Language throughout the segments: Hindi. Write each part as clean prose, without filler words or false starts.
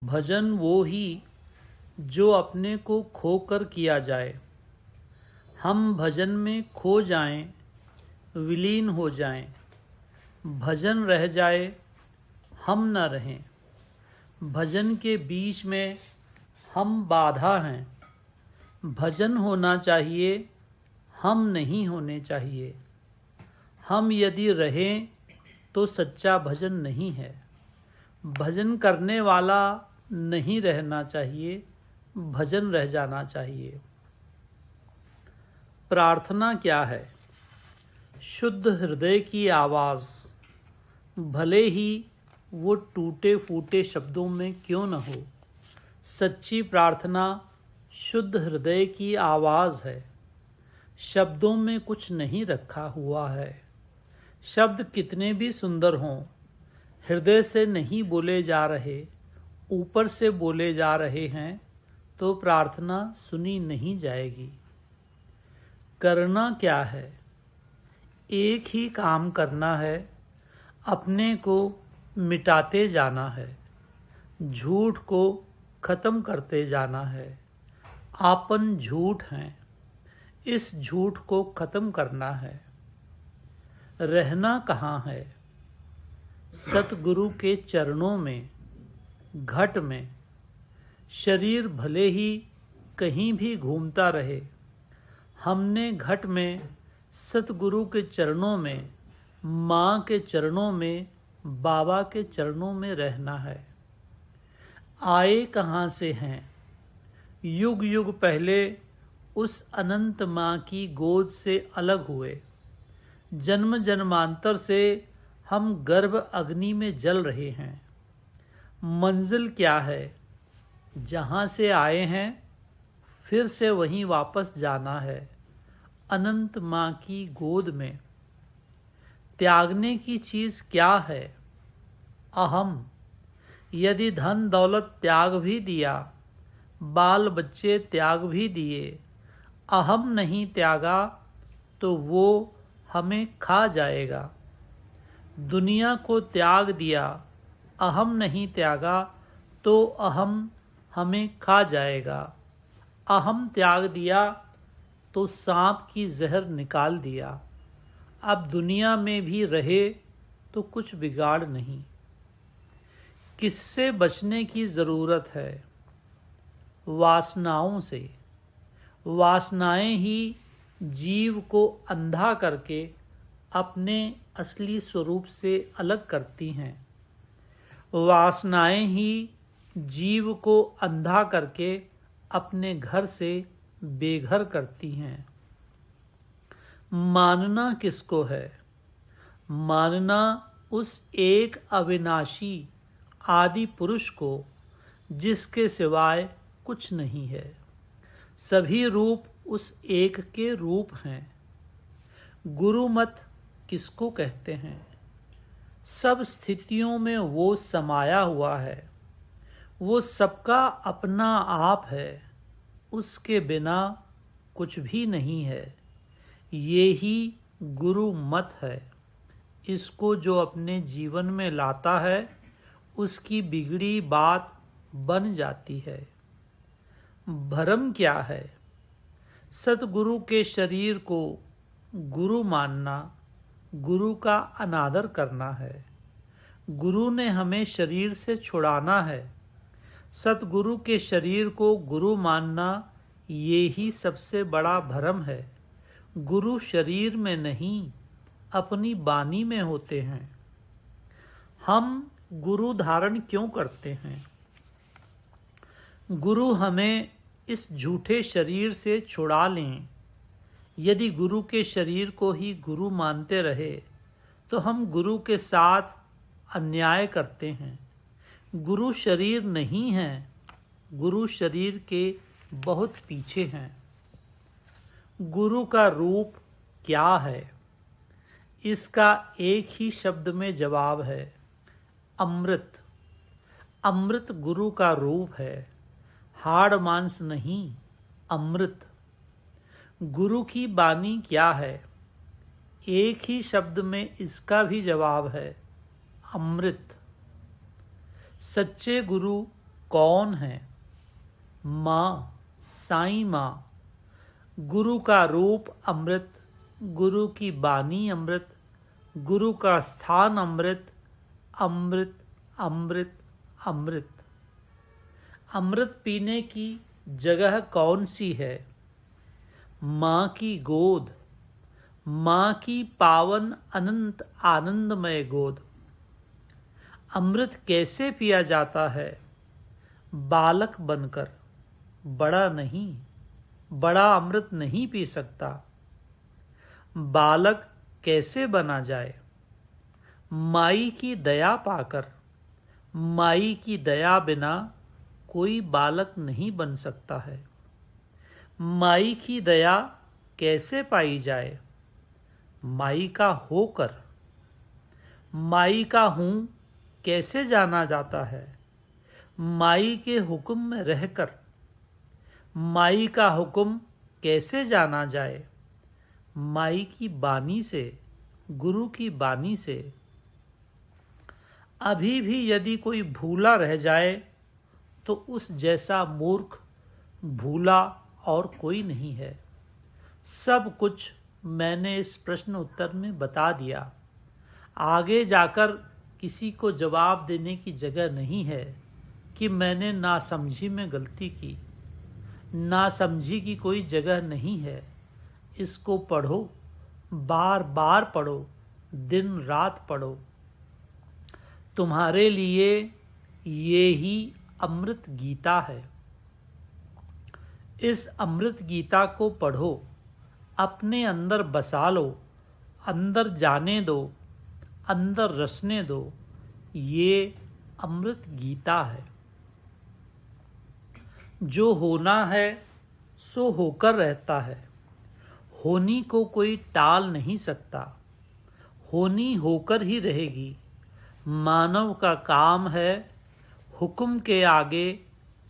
भजन वो ही जो अपने को खोकर किया जाए। हम भजन में खो जाएं, विलीन हो जाएं। भजन रह जाए, हम न रहें। भजन के बीच में हम बाधा हैं। भजन होना चाहिए, हम नहीं होने चाहिए। हम यदि रहें तो सच्चा भजन नहीं है। भजन करने वाला नहीं रहना चाहिए, भजन रह जाना चाहिए। प्रार्थना क्या है? शुद्ध हृदय की आवाज़, भले ही वो टूटे फूटे शब्दों में क्यों न हो। सच्ची प्रार्थना शुद्ध हृदय की आवाज़ है। शब्दों में कुछ नहीं रखा हुआ है। शब्द कितने भी सुंदर हों, हृदय से नहीं बोले जा रहे, ऊपर से बोले जा रहे हैं, तो प्रार्थना सुनी नहीं जाएगी। करना क्या है? एक ही काम करना है, अपने को मिटाते जाना है, झूठ को खत्म करते जाना है। आपन झूठ हैं, इस झूठ को खत्म करना है। रहना कहाँ है? सतगुरु के चरणों में, घट में। शरीर भले ही कहीं भी घूमता रहे, हमने घट में सतगुरु के चरणों में, माँ के चरणों में, बाबा के चरणों में रहना है। आए कहाँ से हैं? युग युग पहले उस अनंत माँ की गोद से अलग हुए। जन्म जन्मांतर से हम गर्भ अग्नि में जल रहे हैं। मंजिल क्या है? जहाँ से आए हैं फिर से वहीं वापस जाना है, अनंत माँ की गोद में। त्यागने की चीज़ क्या है? अहम। यदि धन दौलत त्याग भी दिया, बाल बच्चे त्याग भी दिए, अहम नहीं त्यागा तो वो हमें खा जाएगा। दुनिया को त्याग दिया, अहम नहीं त्यागा तो अहम हमें खा जाएगा। अहम त्याग दिया तो सांप की जहर निकाल दिया। अब दुनिया में भी रहे तो कुछ बिगाड़ नहीं। किससे बचने की ज़रूरत है? वासनाओं से। वासनाएं ही जीव को अंधा करके अपने असली स्वरूप से अलग करती हैं। वासनाएं ही जीव को अंधा करके अपने घर से बेघर करती हैं। मानना किसको है? मानना उस एक अविनाशी आदि पुरुष को जिसके सिवाय कुछ नहीं है। सभी रूप उस एक के रूप हैं। गुरु मत किसको कहते हैं? सब स्थितियों में वो समाया हुआ है। वो सबका अपना आप है, उसके बिना कुछ भी नहीं है। ये ही गुरु मत है। इसको जो अपने जीवन में लाता है, उसकी बिगड़ी बात बन जाती है। भरम क्या है? सतगुरु के शरीर को गुरु मानना, गुरु का अनादर करना है। गुरु ने हमें शरीर से छुड़ाना है। सतगुरु के शरीर को गुरु मानना, ये ही सबसे बड़ा भरम है। गुरु शरीर में नहीं, अपनी बानी में होते हैं। हम गुरु धारण क्यों करते हैं? गुरु हमें इस झूठे शरीर से छुड़ा लें। यदि गुरु के शरीर को ही गुरु मानते रहे तो हम गुरु के साथ अन्याय करते हैं। गुरु शरीर नहीं है, गुरु शरीर के बहुत पीछे हैं। गुरु का रूप क्या है? इसका एक ही शब्द में जवाब है, अमृत। अमृत गुरु का रूप है, हाड़ मांस नहीं, अमृत। गुरु की बानी क्या है? एक ही शब्द में इसका भी जवाब है, अमृत। सच्चे गुरु कौन है? माँ, साईं माँ। गुरु का रूप अमृत, गुरु की बानी अमृत, गुरु का स्थान अमृत, अमृत अमृत अमृत। अमृत पीने की जगह कौन सी है? माँ की गोद, माँ की पावन अनंत आनंदमय गोद। अमृत कैसे पिया जाता है? बालक बनकर, बड़ा नहीं। बड़ा अमृत नहीं पी सकता। बालक कैसे बना जाए? माई की दया पाकर। माई की दया बिना कोई बालक नहीं बन सकता है। माई की दया कैसे पाई जाए? माई का होकर। माई का हूँ कैसे जाना जाता है? माई के हुक्म में रहकर। माई का हुक्म कैसे जाना जाए? माई की बानी से, गुरु की बानी से। अभी भी यदि कोई भूला रह जाए तो उस जैसा मूर्ख भूला और कोई नहीं है। सब कुछ मैंने इस प्रश्न उत्तर में बता दिया। आगे जाकर किसी को जवाब देने की जगह नहीं है कि मैंने नासमझी में गलती की। नासमझी की कोई जगह नहीं है। इसको पढ़ो, बार बार पढ़ो, दिन रात पढ़ो। तुम्हारे लिए ये ही अमृत गीता है। इस अमृत गीता को पढ़ो, अपने अंदर बसा लो, अंदर जाने दो, अंदर रसने दो। ये अमृत गीता है। जो होना है सो होकर रहता है। होनी को कोई टाल नहीं सकता। होनी होकर ही रहेगी। मानव का काम है हुक्म के आगे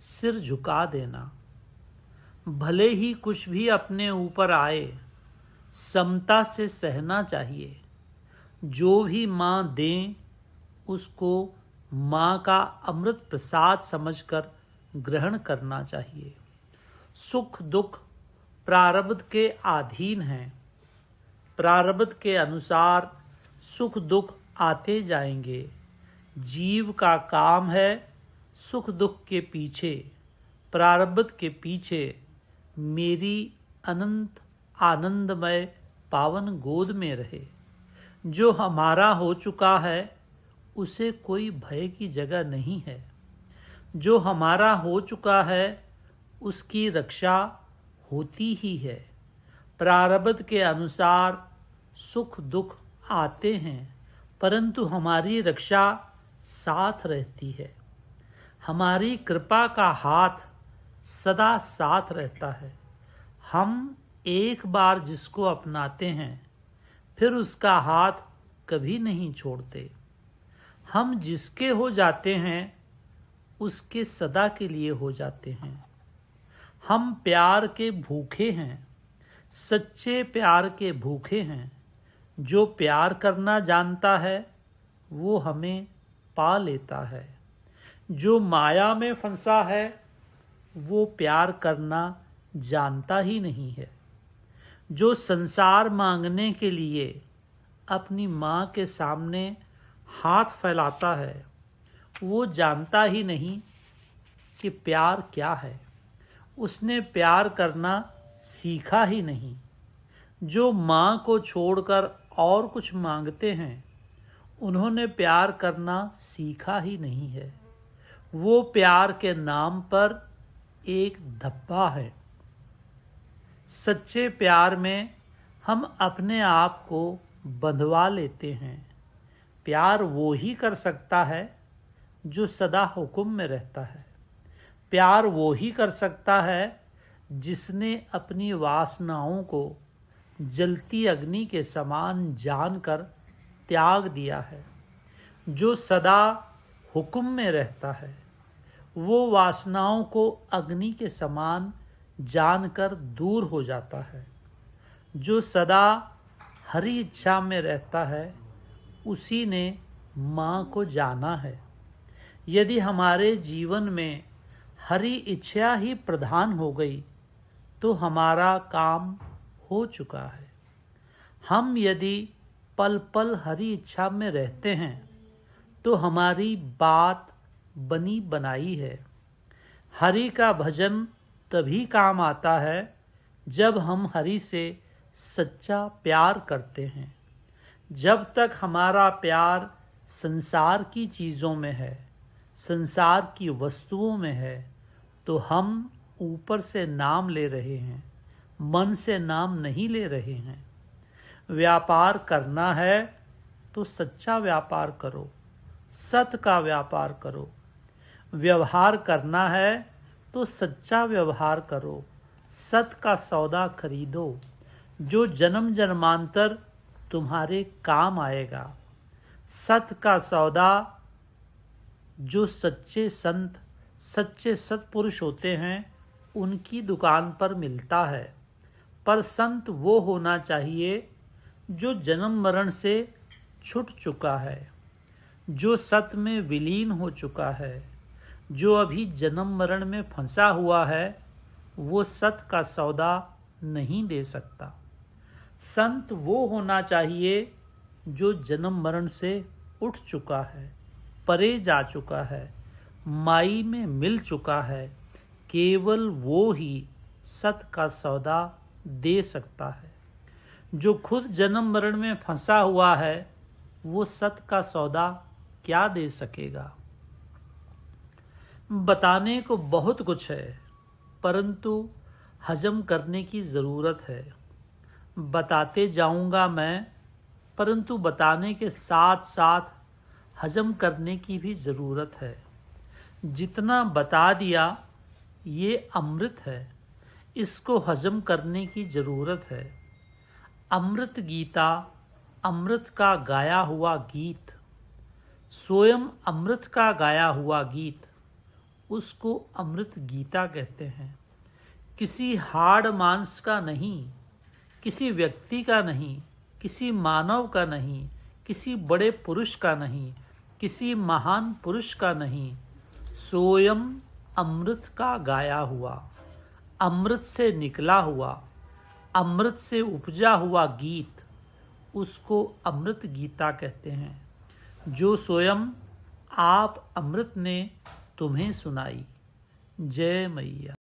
सिर झुका देना। भले ही कुछ भी अपने ऊपर आए, समता से सहना चाहिए। जो भी माँ दें उसको माँ का अमृत प्रसाद समझकर ग्रहण करना चाहिए। सुख दुख प्रारब्ध के अधीन हैं। प्रारब्ध के अनुसार सुख दुख आते जाएंगे। जीव का काम है सुख दुख के पीछे, प्रारब्ध के पीछे मेरी अनंत आनंदमय पावन गोद में रहे। जो हमारा हो चुका है उसे कोई भय की जगह नहीं है। जो हमारा हो चुका है उसकी रक्षा होती ही है। प्रारब्ध के अनुसार सुख दुख आते हैं, परंतु हमारी रक्षा साथ रहती है। हमारी कृपा का हाथ सदा साथ रहता है। हम एक बार जिसको अपनाते हैं फिर उसका हाथ कभी नहीं छोड़ते। हम जिसके हो जाते हैं उसके सदा के लिए हो जाते हैं। हम प्यार के भूखे हैं, सच्चे प्यार के भूखे हैं। जो प्यार करना जानता है वो हमें पा लेता है। जो माया में फंसा है वो प्यार करना जानता ही नहीं है। जो संसार मांगने के लिए अपनी माँ के सामने हाथ फैलाता है वो जानता ही नहीं कि प्यार क्या है। उसने प्यार करना सीखा ही नहीं। जो माँ को छोड़कर और कुछ मांगते हैं उन्होंने प्यार करना सीखा ही नहीं है। वो प्यार के नाम पर एक धब्बा है। सच्चे प्यार में हम अपने आप को बंधवा लेते हैं। प्यार वो ही कर सकता है जो सदा हुक्म में रहता है। प्यार वो ही कर सकता है जिसने अपनी वासनाओं को जलती अग्नि के समान जानकर त्याग दिया है। जो सदा हुक्म में रहता है वो वासनाओं को अग्नि के समान जानकर दूर हो जाता है। जो सदा हरि इच्छा में रहता है उसी ने माँ को जाना है। यदि हमारे जीवन में हरि इच्छा ही प्रधान हो गई तो हमारा काम हो चुका है। हम यदि पल पल हरि इच्छा में रहते हैं तो हमारी बात बनी बनाई है। हरि का भजन तभी काम आता है जब हम हरि से सच्चा प्यार करते हैं। जब तक हमारा प्यार संसार की चीज़ों में है, संसार की वस्तुओं में है, तो हम ऊपर से नाम ले रहे हैं, मन से नाम नहीं ले रहे हैं। व्यापार करना है तो सच्चा व्यापार करो, सत का व्यापार करो। व्यवहार करना है तो सच्चा व्यवहार करो, सत का सौदा खरीदो, जो जन्म जन्मांतर तुम्हारे काम आएगा। सत का सौदा जो सच्चे संत, सच्चे सत्पुरुष होते हैं उनकी दुकान पर मिलता है। पर संत वो होना चाहिए जो जन्म मरण से छूट चुका है, जो सत में विलीन हो चुका है। जो अभी जन्म मरण में फंसा हुआ है वो सत का सौदा नहीं दे सकता। संत वो होना चाहिए जो जन्म मरण से उठ चुका है, परे जा चुका है, माई में मिल चुका है। केवल वो ही सत का सौदा दे सकता है। जो खुद जन्म मरण में फंसा हुआ है वो सत का सौदा क्या दे सकेगा। बताने को बहुत कुछ है परंतु हजम करने की ज़रूरत है। बताते जाऊंगा मैं, परंतु बताने के साथ साथ हजम करने की भी ज़रूरत है। जितना बता दिया ये अमृत है, इसको हजम करने की ज़रूरत है। अमृत गीता, अमृत का गाया हुआ गीत, स्वयं अमृत का गाया हुआ गीत, उसको अमृत गीता कहते हैं। किसी हाड़ मांस का नहीं, किसी व्यक्ति का नहीं, किसी मानव का नहीं, किसी बड़े पुरुष का नहीं, किसी महान पुरुष का नहीं, स्वयं अमृत का गाया हुआ, अमृत से निकला हुआ, अमृत से उपजा हुआ गीत, उसको अमृत गीता कहते हैं। जो स्वयं आप अमृत ने तुम्हें सुनाई। जय मैया।